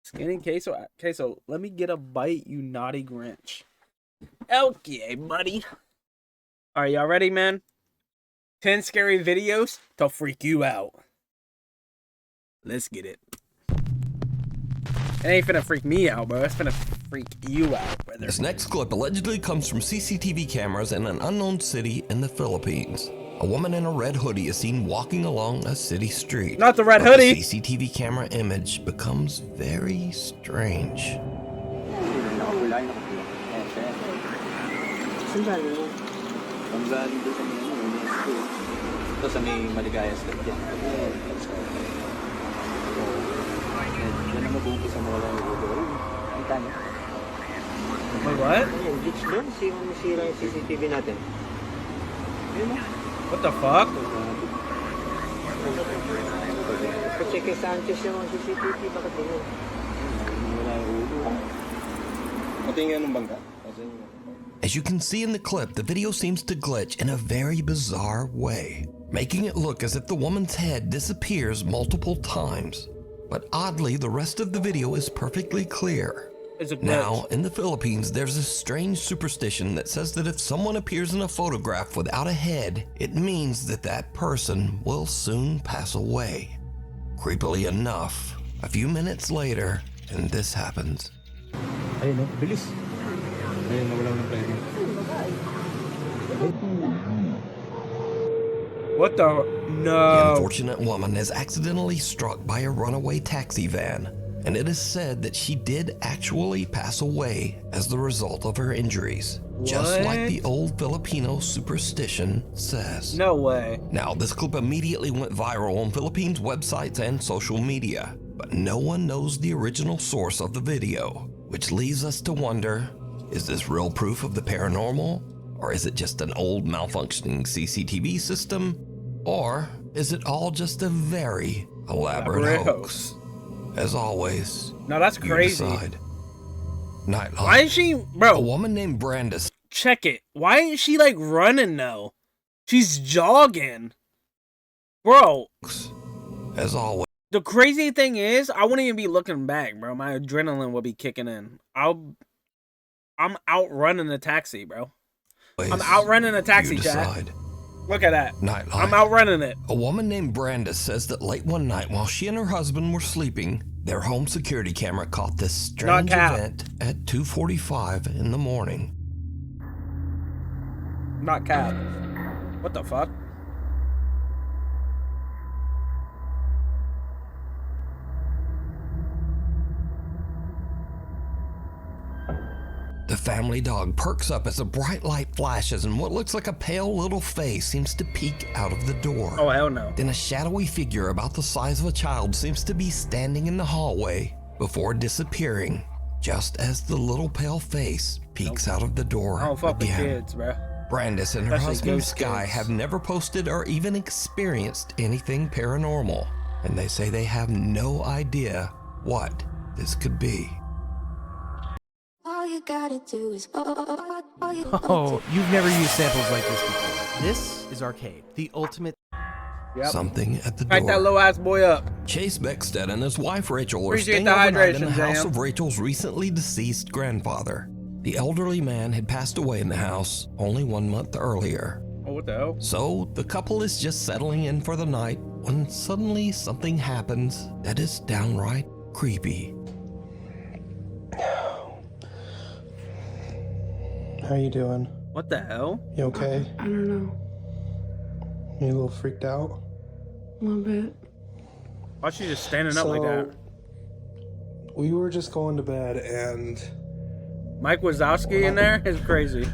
Skinny queso, let me get a bite, you naughty Grinch. Okay, buddy. Are y'all ready, man? 10 scary videos to freak you out. Let's get it. It ain't finna freak me out, bro. It's finna freak you out, brother. This next clip allegedly comes from CCTV cameras in an unknown city in the Philippines. A woman in a red hoodie is seen walking along a city street. Not the red hoodie. The CCTV camera image becomes very strange. Wait, what? What the fuck? As you can see in the clip, the video seems to glitch in a very bizarre way, making it look as if the woman's head disappears multiple times. But oddly, the rest of the video is perfectly clear. Now, in the Philippines, there's a strange superstition that says that if someone appears in a photograph without a head, it means that that person will soon pass away. Creepily enough, a few minutes later, and this happens. Ayun, no? Bilis. Ayun, nawala ng preno. What the? No. The unfortunate woman is accidentally struck by a runaway taxi van, and it is said that she did actually pass away as the result of her injuries. Just like the old Filipino superstition says. No way. Now, this clip immediately went viral on Philippines websites and social media, but no one knows the original source of the video, which leaves us to wonder, is this real proof of the paranormal? Or is it just an old malfunctioning CCTV system? Or is it all just a very elaborate hoax? As always, no, that's crazy. Nightlife. Why is she, bro? A woman named Brandis. Check it. Why is she like running though? She's jogging, bro. As always. The crazy thing is, I wouldn't even be looking back, bro. My adrenaline would be kicking in. I'm outrunning the taxi, bro. I'm outrunning a taxi, chat. Look at that. Nightlife. I'm outrunning it. A woman named Brandis says that late one night while she and her husband were sleeping, their home security camera caught this strange event at 2:45 in the morning. Not cap. What the fuck? The family dog perks up as a bright light flashes and what looks like a pale little face seems to peek out of the door. Oh, hell no. Then a shadowy figure about the size of a child seems to be standing in the hallway before disappearing, just as the little pale face peeks out of the door. Oh, fuck again. The kids, bro. Brandis and her husband Sky have never posted or even experienced anything paranormal, and they say they have no idea what this could be. You gotta do is oh, you've never used samples like this before. This is Arcade, the ultimate. Something at the door. Light that little ass boy up. Chase Beckstead and his wife Rachel are Appreciate staying the overnight in hydration, the house Jam. of Rachel's recently deceased grandfather. The elderly man had passed away in the house only 1 month earlier. Oh, what the hell? So the couple is just settling in for the night when suddenly something happens that is downright creepy. How you doing? What the hell? You okay? I don't know. You a little freaked out? A little bit. Why is she just standing up like that? We were just going to bed and... Mike Wazowski in there is crazy.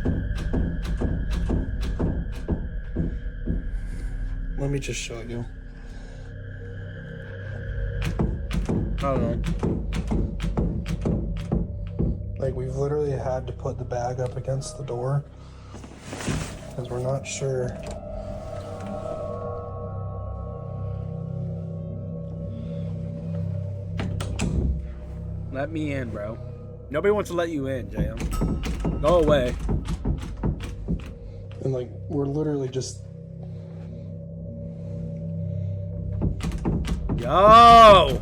Let me just show you. Hold on. Like, we've literally had to put the bag up against the door because we're not sure. Let me in, bro. Nobody wants to let you in, JM. Go away. And, like, we're literally just... Yo!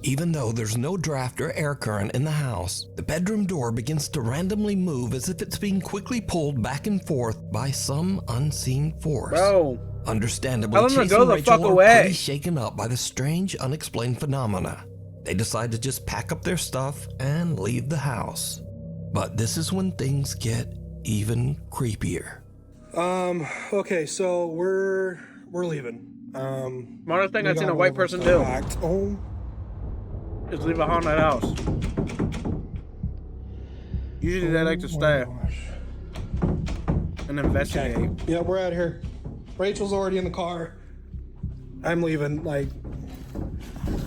Even though there's no draft or air current in the house, the bedroom door begins to randomly move as if it's being quickly pulled back and forth by some unseen force. Bro. Understandably, Tell them to Chase go and the Rachel fuck are away. pretty shaken up by the strange, unexplained phenomena. They decide to just pack up their stuff and leave the house. But this is when things get even creepier. Okay, so we're leaving. Smartest thing we I've seen got a white all of our person stuff do. packed. Oh, Just leave a haunted house. Usually they like to stay gosh. and investigate. Okay. Yeah, we're out here. Rachel's already in the car. I'm leaving. Like,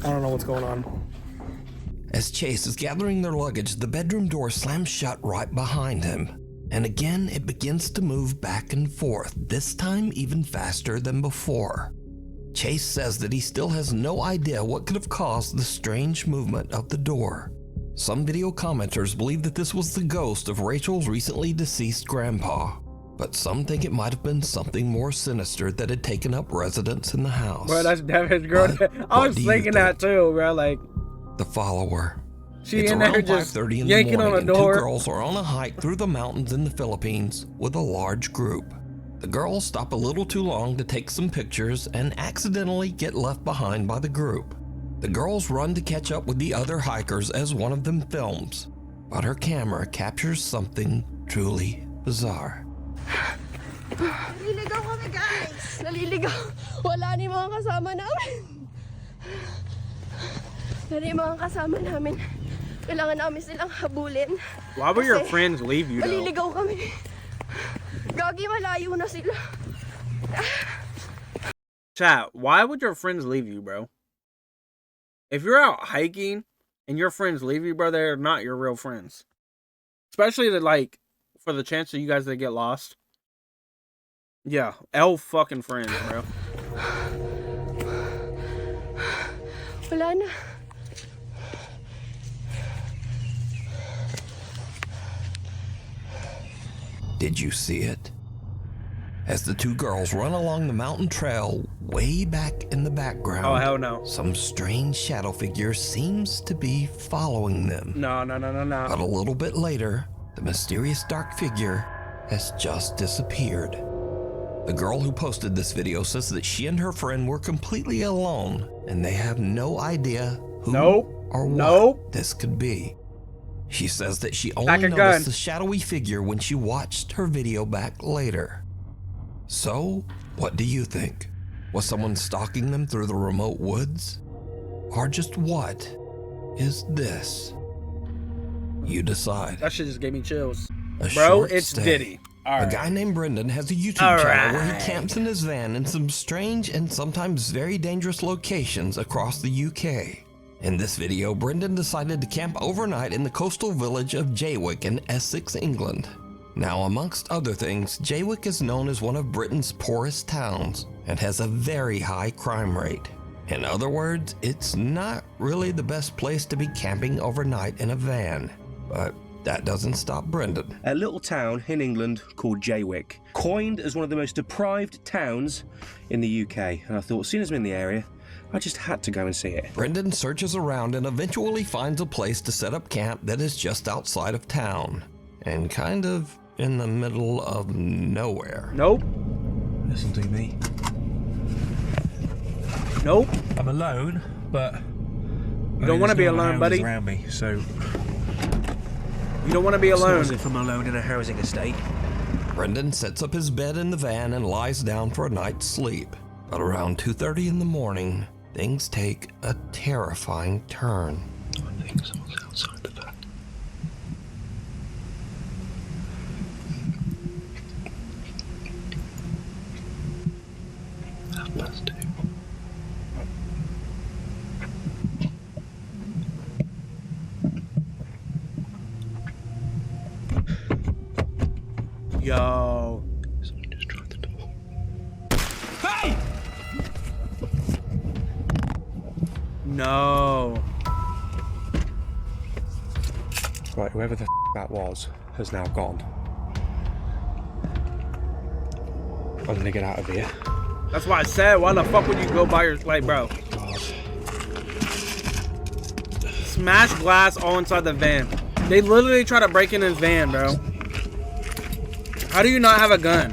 I don't know what's going on. As Chase is gathering their luggage, the bedroom door slams shut right behind him. And again, it begins to move back and forth, this time even faster than before. Chase says that he still has no idea what could have caused the strange movement of the door. Some video commenters believe that this was the ghost of Rachel's recently deceased grandpa, but some think it might have been something more sinister that had taken up residence in the house. Bro, that's Devin's girl. But I what was do you thinking that too, bro. Like, The follower. she It's in there around just 5:30 in the yanking morning, on a and door. two girls are on a hike through the mountains in the Philippines with a large group. The girls stop a little too long to take some pictures and accidentally get left behind by the group. The girls run to catch up with the other hikers as one of them films, but her camera captures something truly bizarre. Naliligaw kami, guys! Naliligaw! Wala ni mga kasama namin! Wala ni mga kasama namin. Kailangan namin silang habulin. Why would your Kasi friends leave you though? Naliligaw kami. Gagi, malayo na sila. Chat, why would your friends leave you, bro? If you're out hiking and your friends leave you, bro, they're not your real friends. Especially like for the chance of you guys to get lost. Yeah, L fucking friends, bro. Wala na. Did you see it? As the two girls run along the mountain trail, way back in the background, Oh, hell no. some strange shadow figure seems to be following them. No. But a little bit later, the mysterious dark figure has just disappeared. The girl who posted this video says that she and her friend were completely alone, and they have no idea who or what this could be. She says that she only noticed the shadowy figure when she watched her video back later. So, what do you think? Was someone stalking them through the remote woods? Or just what is this? You decide. That shit just gave me chills. A Bro, short it's stay. Diddy. All right. A guy named Brendan has a YouTube All channel where right. he camps in his van in some strange and sometimes very dangerous locations across the UK. In this video, Brendan decided to camp overnight in the coastal village of Jaywick in Essex, England. Now, amongst other things, Jaywick is known as one of Britain's poorest towns and has a very high crime rate. In other words, it's not really the best place to be camping overnight in a van. But that doesn't stop Brendan. A little town in England called Jaywick, coined as one of the most deprived towns in the UK. And I thought, as soon as I'm in the area, I just had to go and see it. Brendan searches around and eventually finds a place to set up camp that is just outside of town and kind of in the middle of nowhere. Nope. Listen to me. Nope. I'm alone, but You don't want to be alone, buddy. around me, so You don't want to be it's not alone. as if I'm alone in a housing estate. Brendan sets up his bed in the van and lies down for a night's sleep. But around 2:30 in the morning, things take a terrifying turn. I think someone's outside the van. That's two. Yo. Someone just tried the door. No. Right, whoever the that was has now gone. I'm gonna get out of here. That's why I said, why the fuck would you go by your, like, bro? God. smash glass all inside the van. They literally try to break in his van, bro. How do you not have a gun?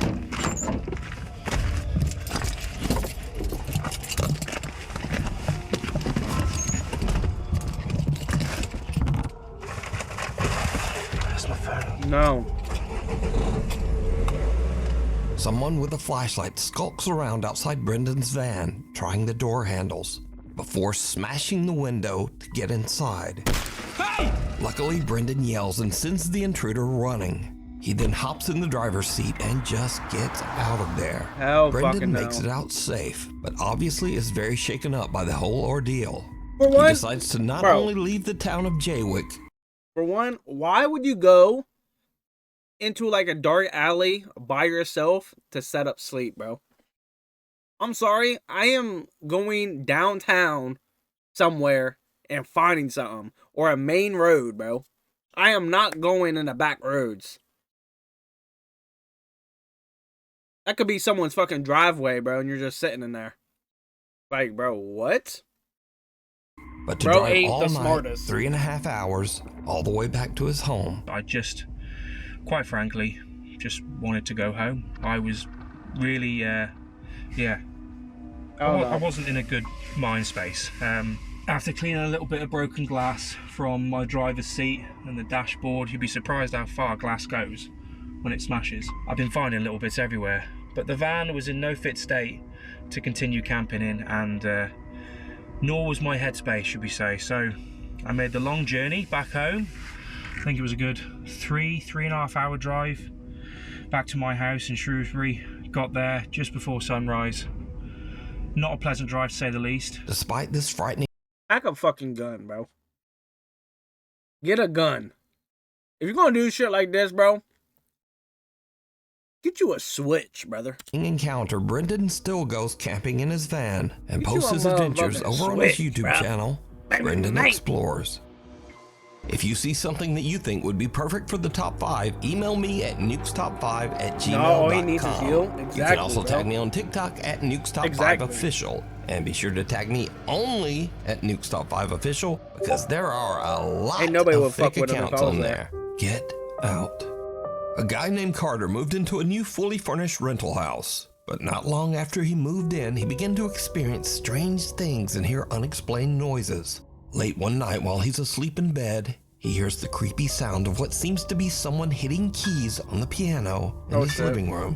That's my phone. No. Someone with a flashlight skulks around outside Brendan's van, trying the door handles, before smashing the window to get inside. Hey! Luckily, Brendan yells and sends the intruder running. He then hops in the driver's seat and just gets out of there. Hell Brendan fucking makes no. it out safe, but obviously is very shaken up by the whole ordeal. For He one, decides to not bro. only leave the town of Jaywick, For one, why would you go into like a dark alley by yourself to set up sleep, bro? I'm sorry, I am going downtown somewhere and finding something, or a main road, bro. I am not going in the back roads. That could be someone's fucking driveway, bro, and you're just sitting in there. Like, bro, what? but to Bro drive ain't all the night, smartest. 3.5 hours, all the way back to his home. I just, quite frankly, just wanted to go home. I was really, yeah. Oh, no. I wasn't in a good mind space. After cleaning a little bit of broken glass from my driver's seat and the dashboard, you'd be surprised how far glass goes when it smashes. I've been finding little bits everywhere, but the van was in no fit state to continue camping in, and nor was my headspace, should we say. So I made the long journey back home. I think it was a good 3.5 hour drive back to my house in Shrewsbury. Got there just before sunrise. Not a pleasant drive, to say the least. Despite this frightening Pack a fucking gun, bro. Get a gun. If you're gonna do shit like this, bro, get you a switch, brother. encounter, Brendan still goes camping in his van and Get you posts a his adventures motherfucking over on his switch, YouTube bro. channel, Brendan Explores. If you see something that you think would be perfect for the top 5, email me at nukestop5@gmail.com. No, all he needs is you. You can Exactly, also bro. tag me on TikTok at nukestop5official. And be sure to tag me only at nukestop5official, because there are a lot Ain't nobody will of fuck fake with him if accounts I was on there. there. Get out. A guy named Carter moved into a new fully furnished rental house. But not long after he moved in, he began to experience strange things and hear unexplained noises. Late one night while he's asleep in bed, he hears the creepy sound of what seems to be someone hitting keys on the piano in Oh, his shit. living room.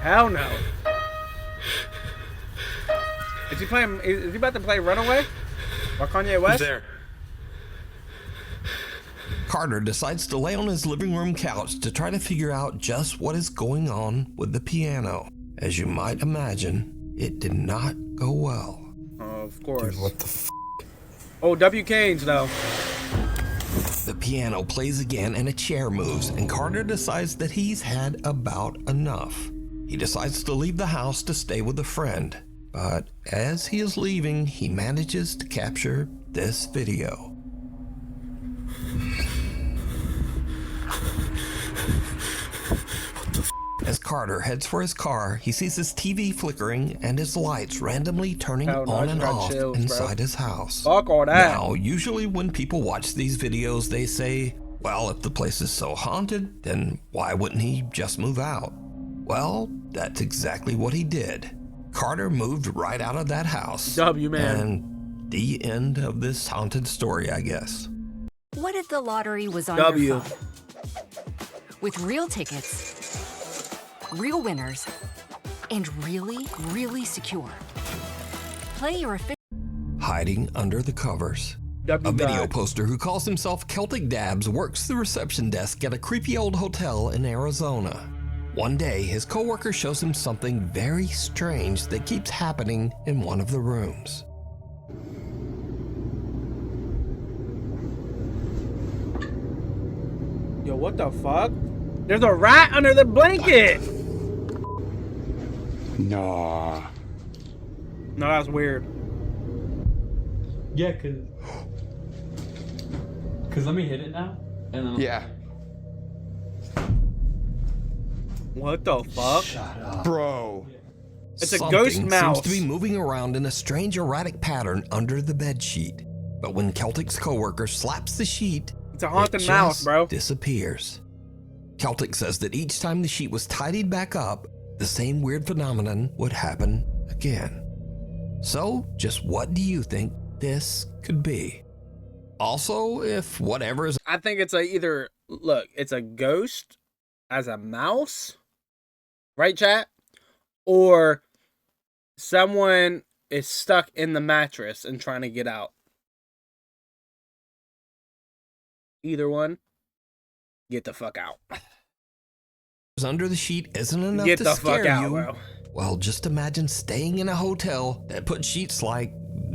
Hell no. Is he playing? Is he about to play Runaway? By Kanye West? There. Carter decides to lay on his living room couch to try to figure out just what is going on with the piano. As you might imagine, it did not go well. Oh, of course. What the f? Oh, W. Kane's though. The piano plays again and a chair moves, and Carter decides that he's had about enough. He decides to leave the house to stay with a friend, but as he is leaving, he manages to capture this video. As Carter heads for his car, he sees his TV flickering and his lights randomly turning Oh, no, on I and got off chills, bro. inside his house. Fuck all that. Now, usually when people watch these videos, they say, well, if the place is so haunted, then why wouldn't he just move out? Well, that's exactly what he did. Carter moved right out of that house. W, man. And the end of this haunted story, I guess. What if the lottery was on W. your phone? With real tickets, real winners, and really, really secure. Play your official. Hiding under the covers. W A video God. poster who calls himself Celtic Dabs works the reception desk at a creepy old hotel in Arizona. One day, his coworker shows him something very strange that keeps happening in one of the rooms. Yo, what the fuck? There's a rat under the blanket. Nah. No, that's weird. Yeah, cause let me hit it now, and then Yeah. What the fuck? Bro. It's a Something ghost mouse. seems to be moving around in a strange erratic pattern under the bed sheet. But when Celtic's coworker slaps the sheet, It's a haunted it mouse, just bro. disappears. Celtic says that each time the sheet was tidied back up, the same weird phenomenon would happen again. So, just what do you think this could be? Also, if whatever is I think it's it's a ghost as a mouse, right, chat? Or someone is stuck in the mattress and trying to get out. Either one, get the fuck out. under the sheet isn't enough Get to the scare fuck out, you, bro. well, just imagine staying in a hotel that put sheets like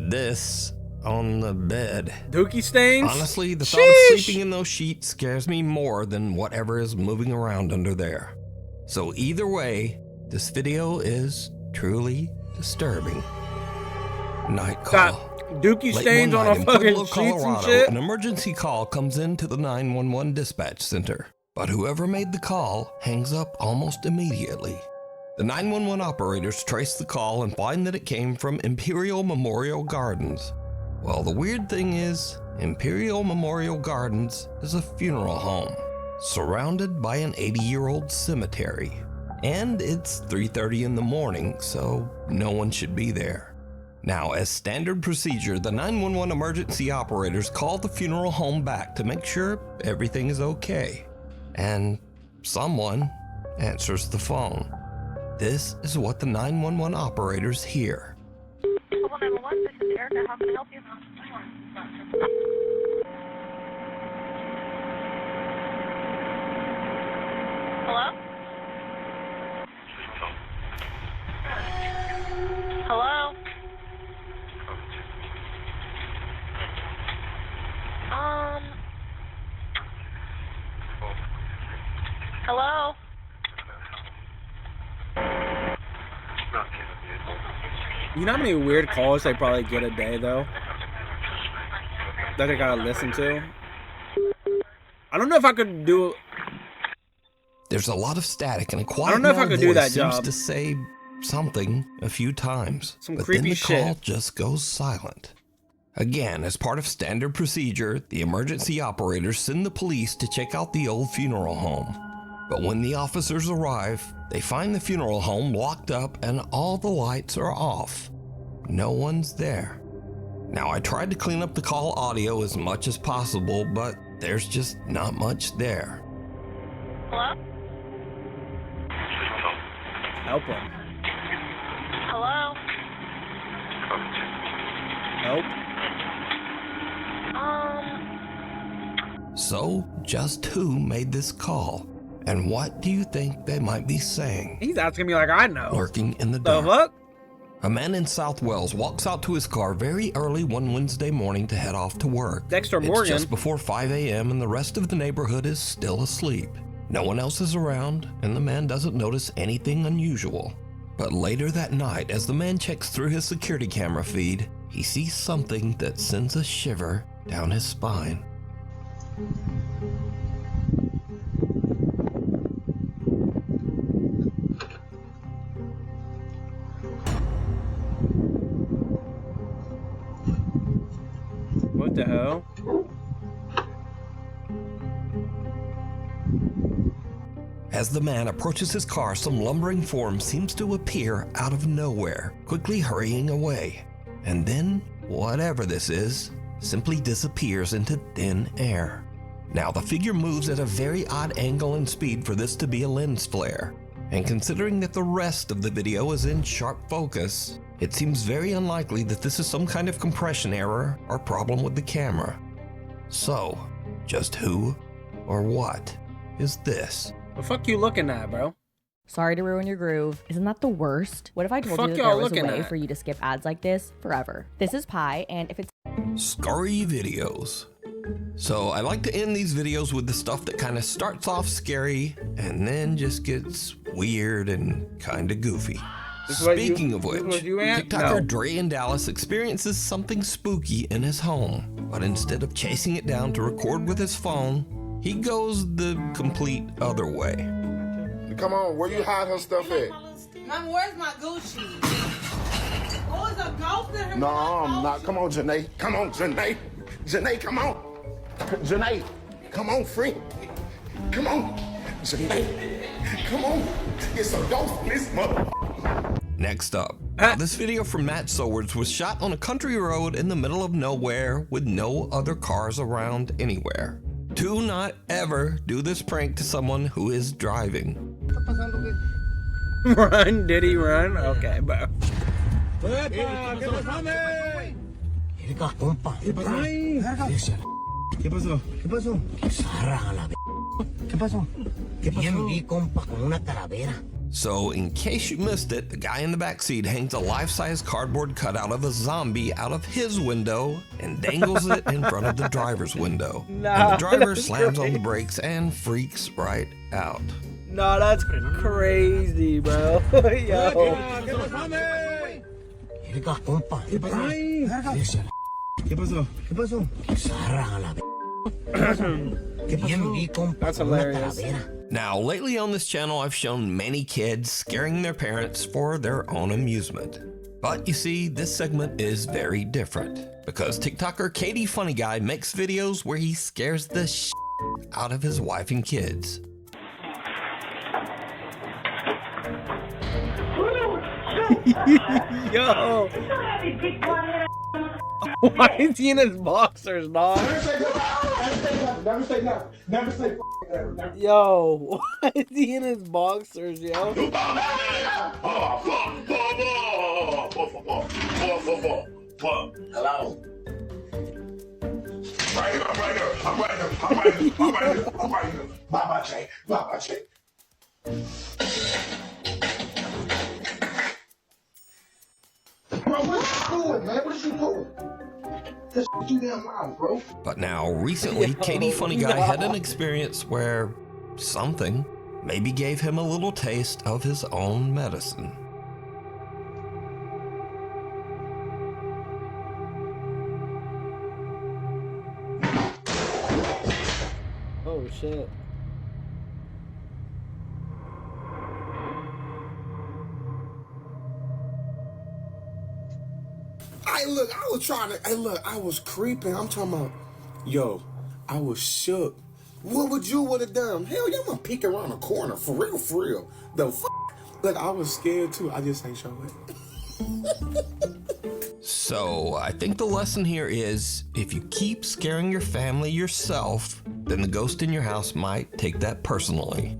this on the bed. Dookie stains? Honestly, the thought of Sheesh. sleeping in those sheets scares me more than whatever is moving around under there. So either way, this video is truly disturbing. Night call. Got Dookie Late stains one on night a in fucking Pueblo, sheets and Colorado, shit. an emergency call comes into the 911 dispatch center, but whoever made the call hangs up almost immediately. The 911 operators trace the call and find that it came from Imperial Memorial Gardens. Well, the weird thing is, Imperial Memorial Gardens is a funeral home, surrounded by an 80-year-old cemetery. And it's 3:30 in the morning, so no one should be there. Now, as standard procedure, the 911 emergency operators call the funeral home back to make sure everything is okay. And someone answers the phone. This is what the 911 operators hear. 911, this is Erica. How can I help you? Hello? Hello? Hello? You know how many weird calls they probably get a day, though? That they gotta listen to? I don't know if I could do... There's a lot of static and a quiet I don't know if I male could do voice that seems job. to say something a few times, Some but creepy then the shit. call just goes silent. Again, as part of standard procedure, the emergency operators send the police to check out the old funeral home. But when the officers arrive, they find the funeral home locked up and all the lights are off. No one's there. Now, I tried to clean up the call audio as much as possible, but there's just not much there. Hello? Help him. Hello? Help. So, just who made this call? And what do you think they might be saying? He's asking me like I know. Lurking in the The dark. fuck? A man in South Wales walks out to his car very early one Wednesday morning to head off to work. Dexter It's Morgan. just before 5 a.m. and the rest of the neighborhood is still asleep. No one else is around, and the man doesn't notice anything unusual. But later that night, as the man checks through his security camera feed, he sees something that sends a shiver down his spine. What the hell? As the man approaches his car, some lumbering form seems to appear out of nowhere, quickly hurrying away. And then, whatever this is, simply disappears into thin air. Now, the figure moves at a very odd angle and speed for this to be a lens flare. And considering that the rest of the video is in sharp focus, it seems very unlikely that this is some kind of compression error or problem with the camera. So, just who or what is this? The fuck you looking at, bro? Sorry to ruin your groove. Isn't that the worst? What if I told Fuck you that y'all there was a looking way at? for you to skip ads like this forever? This is Pi, and if it's Scary videos. So I like to end these videos with the stuff that kind of starts off scary and then just gets weird and kind of goofy. This is what you- Speaking of this is which, what you ant? TikToker No. Dre in Dallas experiences something spooky in his home, but instead of chasing it down to record with his phone, he goes the complete other way. Come on, where you hide her stuff at? Mom, where's my Gucci? Oh, is a ghost in here? No, I'm not. Come on, Janae. Come on, Janae. Janae, come on. Janae, come on, friend. Come on. Janae, come on. It's a ghost in this mother. Next up, this video from Matt Sowards was shot on a country road in the middle of nowhere with no other cars around anywhere. Do not ever do this prank to someone who is driving. Run, did he run? Okay, bro. ¿Qué pasó? ¿Qué pasó? ¿Qué pasó? ¿Qué pasó? So, in case you missed it, the guy in the backseat hangs a life-size cardboard cutout of a zombie out of his window and dangles it in front of the driver's window. And the driver slams on the brakes and freaks right out. Nah, that's crazy, bro. Yo. ¿Qué pasó? ¿Qué pasó? That's hilarious. Now, lately on this channel, I've shown many kids scaring their parents for their own amusement. But you see, this segment is very different because TikToker Katie Funny Guy makes videos where he scares the shit out of his wife and kids. Yo. Why is he in his boxers, dog? Never say no. Never say ever. Yo, why is he in his boxers, yo? Hello. Right here, I'm right here. Bye-bye, Jay. Bye-bye, Jay. Bro, what you doing, man? What you doing? That's too damn loud, bro. But now, recently, Katie Funny Guy had an experience where something maybe gave him a little taste of his own medicine. Oh, shit. I was creeping. I'm talking about, yo, I was shook. What would you would have done? Hell yeah, I'm gonna peek around the corner. For real, for real. The f***. Look, I was scared too. I just ain't show it. So, I think the lesson here is, if you keep scaring your family yourself, then the ghost in your house might take that personally.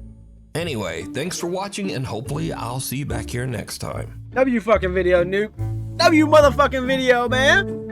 Anyway, thanks for watching, and hopefully I'll see you back here next time. W fucking video, Nuke. W motherfucking video, man.